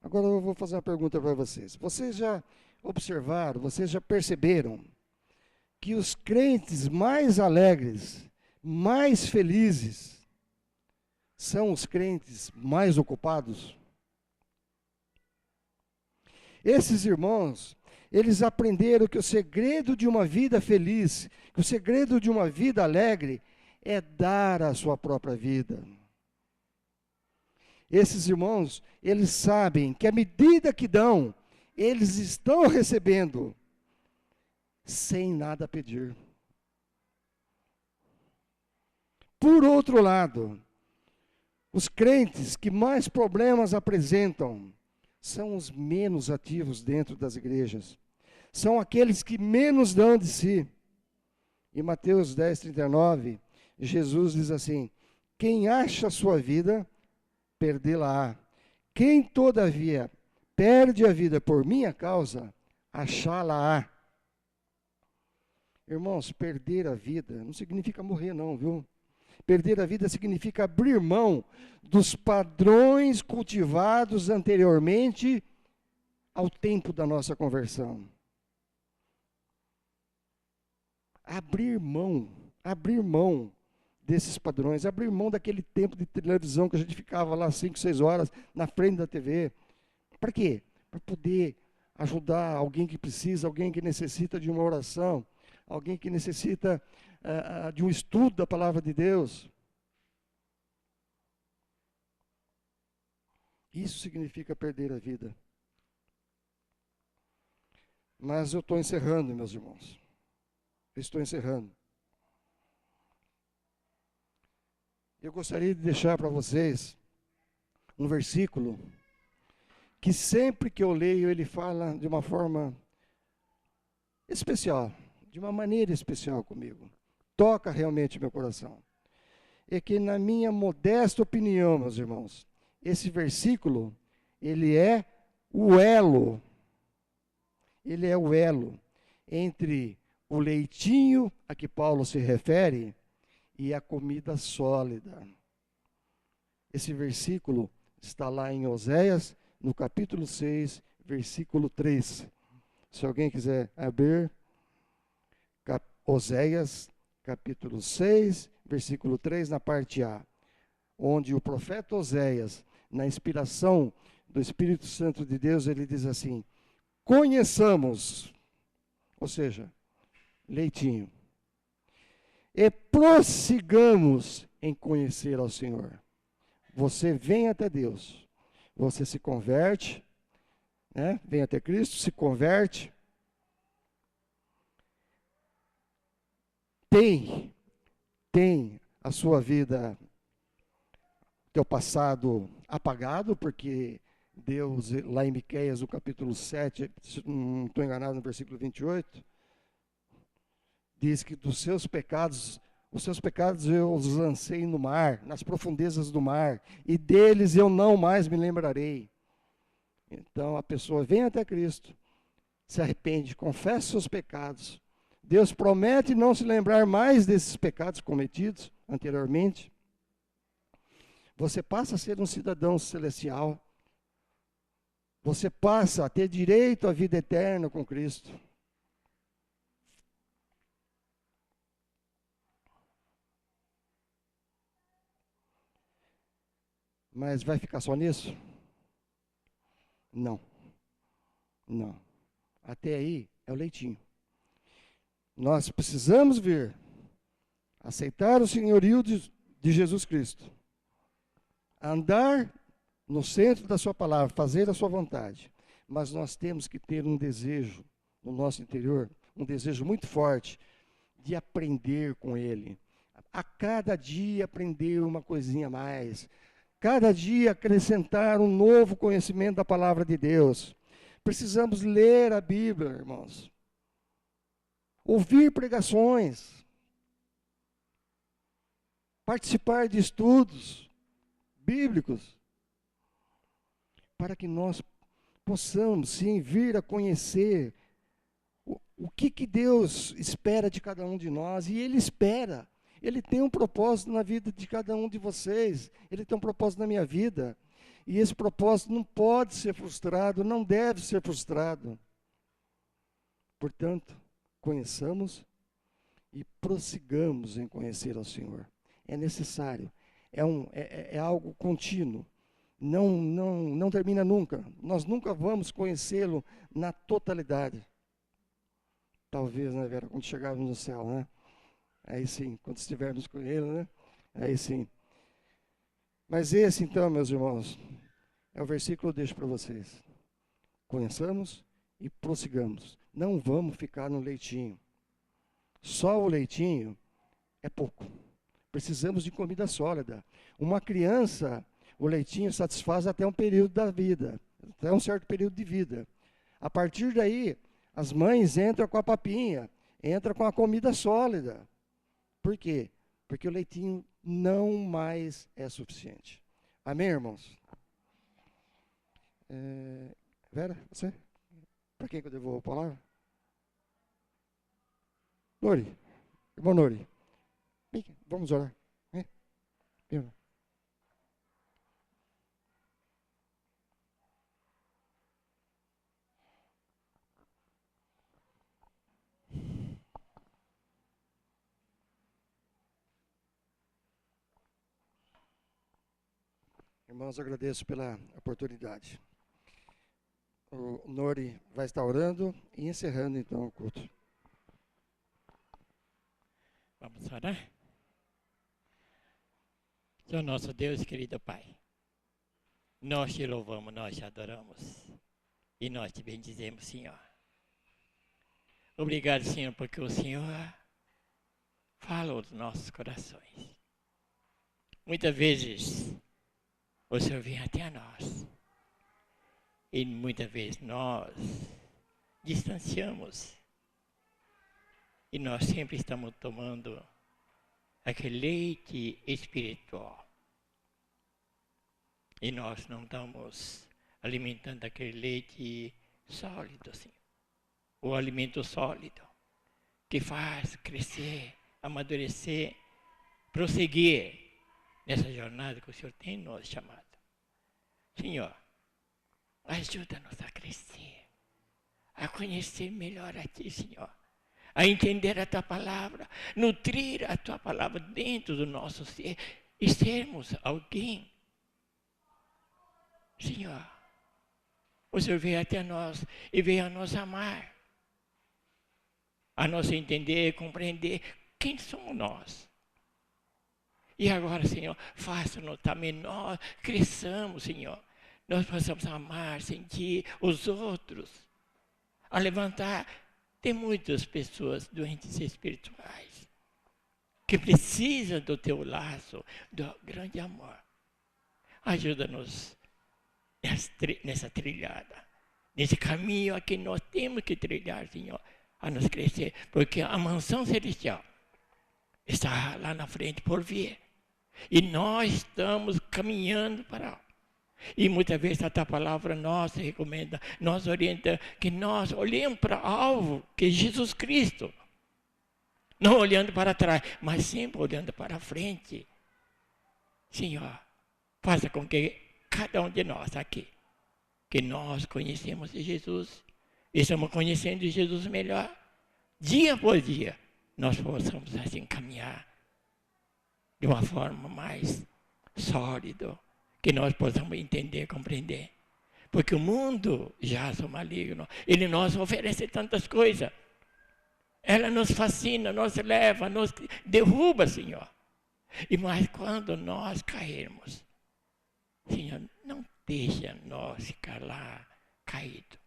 Agora eu vou fazer uma pergunta para vocês. Vocês já observaram, vocês já perceberam que os crentes mais alegres, mais felizes, são os crentes mais ocupados? Esses irmãos, eles aprenderam que o segredo de uma vida feliz, que o segredo de uma vida alegre, é dar a sua própria vida. Esses irmãos, eles sabem que à medida que dão, eles estão recebendo, sem nada pedir. Por outro lado, os crentes que mais problemas apresentam são os menos ativos dentro das igrejas. São aqueles que menos dão de si. Em Mateus 10, 39, Jesus diz assim: quem acha a sua vida, perdê-la-á. Quem, todavia, perde a vida por minha causa, achá-la-á. Irmãos, perder a vida não significa morrer não, viu? Perder a vida significa abrir mão dos padrões cultivados anteriormente ao tempo da nossa conversão. Abrir mão desses padrões, abrir mão daquele tempo de televisão que a gente ficava lá 5, 6 horas na frente da TV. Para quê? Para poder ajudar alguém que precisa, alguém que necessita de uma oração, alguém que necessita de um estudo da palavra de Deus. Isso significa perder a vida. Mas eu estou encerrando, meus irmãos. Eu estou encerrando. Eu gostaria de deixar para vocês um versículo que sempre que eu leio ele fala de uma forma especial, de uma maneira especial comigo. Toca realmente meu coração. É que na minha modesta opinião, meus irmãos, esse versículo, ele é o elo entre o leitinho a que Paulo se refere e a comida sólida. Esse versículo está lá em Oséias, no capítulo 6, versículo 3. Se alguém quiser abrir, Oséias, capítulo 6, versículo 3, na parte A, onde o profeta Oséias, na inspiração do Espírito Santo de Deus, ele diz assim: conheçamos, ou seja, leitinho, e prossigamos em conhecer ao Senhor. Você vem até Deus, você se converte, né? Vem até Cristo, se converte. Tem a sua vida, teu passado apagado, porque Deus, lá em Miqueias, no capítulo 7, se não estou enganado, no versículo 28, diz que dos seus pecados, os seus pecados eu os lancei no mar, nas profundezas do mar, e deles eu não mais me lembrarei. Então a pessoa vem até Cristo, se arrepende, confessa seus pecados. Deus promete não se lembrar mais desses pecados cometidos anteriormente. Você passa a ser um cidadão celestial. Você passa a ter direito à vida eterna com Cristo. Mas vai ficar só nisso? Não. Não. Até aí é o leitinho. Nós precisamos vir, aceitar o senhorio de Jesus Cristo, andar no centro da sua palavra, fazer a sua vontade. Mas nós temos que ter um desejo no nosso interior, um desejo muito forte de aprender com Ele. A cada dia aprender uma coisinha a mais. Cada dia acrescentar um novo conhecimento da palavra de Deus. Precisamos ler a Bíblia, irmãos. Ouvir pregações. Participar de estudos bíblicos. Para que nós possamos, sim, vir a conhecer o que Deus espera de cada um de nós. E Ele espera. Ele tem um propósito na vida de cada um de vocês. Ele tem um propósito na minha vida. E esse propósito não pode ser frustrado, não deve ser frustrado. Portanto, conheçamos e prossigamos em conhecer ao Senhor. É necessário. É algo contínuo. Não termina nunca. Nós nunca vamos conhecê-lo na totalidade. Talvez, né, Vera, quando chegarmos no céu, né? Aí sim, quando estivermos com Ele, né? Aí sim. Mas esse, então, meus irmãos, é o versículo que eu deixo para vocês. Conheçamos e prossigamos. Não vamos ficar no leitinho. Só o leitinho é pouco. Precisamos de comida sólida. Uma criança, o leitinho satisfaz até um período da vida, até um certo período de vida. A partir daí, as mães entram com a papinha, entram com a comida sólida. Por quê? Porque o leitinho não mais é suficiente. Amém, irmãos? Vera, você? Para quem que eu devolvo a palavra? Nori, irmão Nori. Vem, vamos orar. Vem. Vem. Irmãos, agradeço pela oportunidade. O Nori vai estar orando e encerrando então o culto. Vamos orar? Senhor nosso Deus, querido Pai, nós te louvamos, nós te adoramos e nós te bendizemos, Senhor. Obrigado, Senhor, porque o Senhor fala aos nossos corações. Muitas vezes o Senhor vem até nós e muitas vezes nós distanciamos e nós sempre estamos tomando aquele leite espiritual e nós não estamos alimentando aquele leite sólido, assim, o alimento sólido que faz crescer, amadurecer, prosseguir nessa jornada que o Senhor tem nos chamado. Senhor, ajuda-nos a crescer, a conhecer melhor a Ti, Senhor, a entender a Tua palavra, nutrir a Tua palavra dentro do nosso ser e sermos alguém. Senhor, o Senhor veio até nós e veio a nos amar, a nos entender, compreender quem somos nós. E agora, Senhor, faça-nos também nós cresçamos, Senhor, nós possamos amar, sentir os outros, a levantar. Tem muitas pessoas doentes espirituais que precisam do teu laço, do grande amor. Ajuda-nos nessa trilhada, nesse caminho a que nós temos que trilhar, Senhor, a nos crescer, porque a mansão celestial está lá na frente por vir. E nós estamos caminhando para lá. E muitas vezes a tua palavra nos recomenda, nos orienta, que nós olhemos para o alvo, que é Jesus Cristo. Não olhando para trás, mas sempre olhando para frente. Senhor, faça com que cada um de nós aqui, que nós conhecemos Jesus, e estamos conhecendo Jesus melhor, dia por dia, nós possamos assim caminhar de uma forma mais sólida, que nós possamos entender, compreender. Porque o mundo jaz o maligno, ele nos oferece tantas coisas. Ela nos fascina, nos leva, nos derruba, Senhor. E mas quando nós cairmos, Senhor, não deixa nós ficar lá caídos.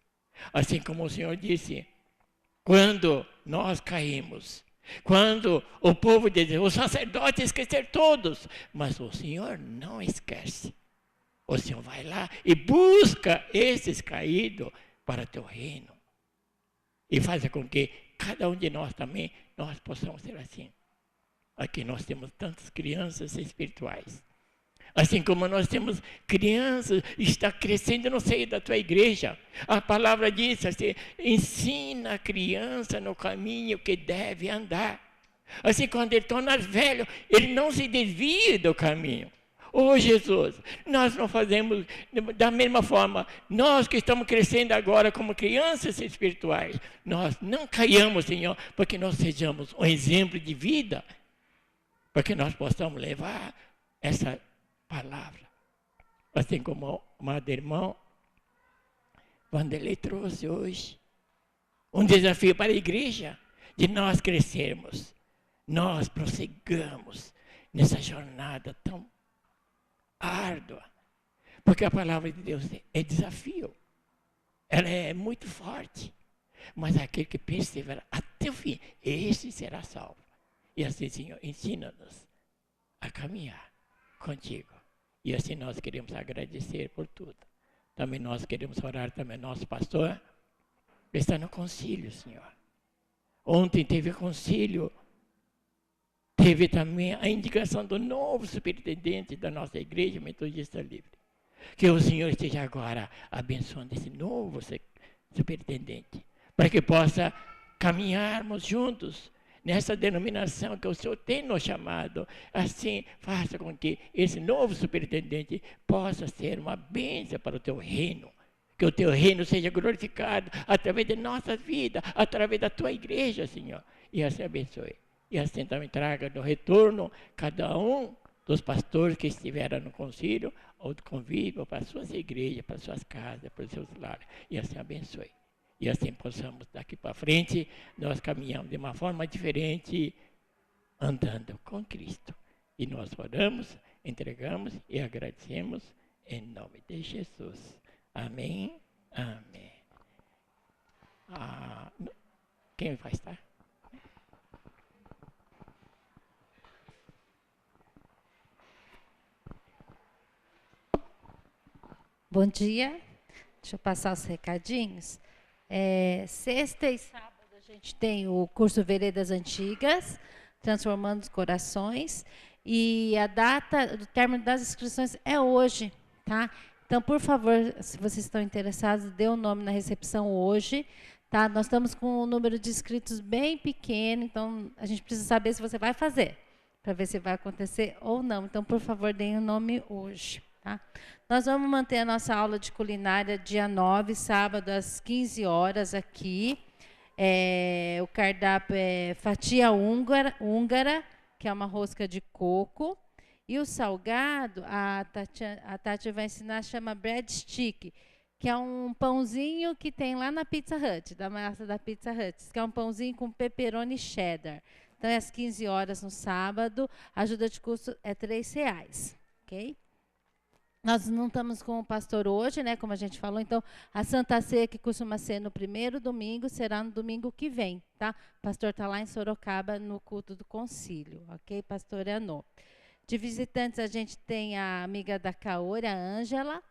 Assim como o Senhor disse, quando nós caímos, quando o povo diz, os sacerdotes esqueceram todos, mas o Senhor não esquece. O Senhor vai lá e busca esses caídos para teu reino. E faz com que cada um de nós também, nós possamos ser assim. Aqui nós temos tantas crianças espirituais. Assim como nós temos crianças que estão crescendo no seio da tua igreja. A palavra diz assim, ensina a criança no caminho que deve andar. Assim, quando ele torna velho, ele não se desvia do caminho. Oh, Jesus, nós não fazemos da mesma forma. Nós que estamos crescendo agora como crianças espirituais, nós não caiamos, Senhor, porque nós sejamos um exemplo de vida, para que nós possamos levar essa palavra. Assim como o amado irmão Vanderlei trouxe hoje, um desafio para a igreja, de nós crescermos, nós prosseguirmos nessa jornada tão árdua, porque a palavra de Deus é desafio, ela é muito forte, mas aquele que persevera até o fim, esse será salvo. E assim, Senhor, ensina-nos a caminhar contigo, e assim nós queremos agradecer por tudo. Também nós queremos orar também nosso pastor, que está no concílio, Senhor. Ontem teve concílio, teve também a indicação do novo superintendente da nossa igreja Metodista Livre. Que o Senhor esteja agora abençoando esse novo superintendente, para que possa caminharmos juntos nessa denominação que o Senhor tem nos chamado. Assim, faça com que esse novo superintendente possa ser uma bênção para o teu reino. Que o teu reino seja glorificado através de nossa vida, através da tua igreja, Senhor. E assim abençoe. E assim também traga no retorno cada um dos pastores que estiveram no concílio, ou do convívio para as suas igrejas, para as suas casas, para os seus lares. E assim abençoe. E assim possamos, daqui para frente, nós caminhamos de uma forma diferente, andando com Cristo. E nós oramos, entregamos e agradecemos em nome de Jesus. Amém. Amém. Quem vai estar? Bom dia. Deixa eu passar os recadinhos. Sexta e sábado a gente tem o curso Veredas Antigas, Transformando os Corações. E a data do término das inscrições é hoje, tá? Então, por favor, se vocês estão interessados, dê o nome na recepção hoje, tá? Nós estamos com um número de inscritos bem pequeno, então a gente precisa saber se você vai fazer, para ver se vai acontecer ou não. Então, por favor, deem o nome hoje, tá? Nós vamos manter a nossa aula de culinária dia 9, sábado, às 15 horas aqui. O cardápio é fatia húngara, que é uma rosca de coco. E o salgado, a Tati vai ensinar, chama bread stick, que é um pãozinho que tem lá na Pizza Hut, da massa da Pizza Hut, que é um pãozinho com pepperoni cheddar. Então, é às 15 horas no sábado, a ajuda de custo é R$3, ok? Nós não estamos com o pastor hoje, né, como a gente falou, então a Santa Ceia, que costuma ser no primeiro domingo, será no domingo que vem, tá? O pastor está lá em Sorocaba, no culto do concílio, ok? Pastor Anô. De visitantes, a gente tem a amiga da Caori, a Ângela.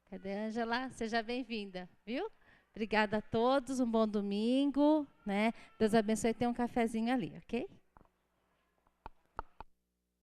Cadê a Ângela? Seja bem-vinda, viu? Obrigada a todos, um bom domingo, né? Deus abençoe, tem um cafezinho ali, ok?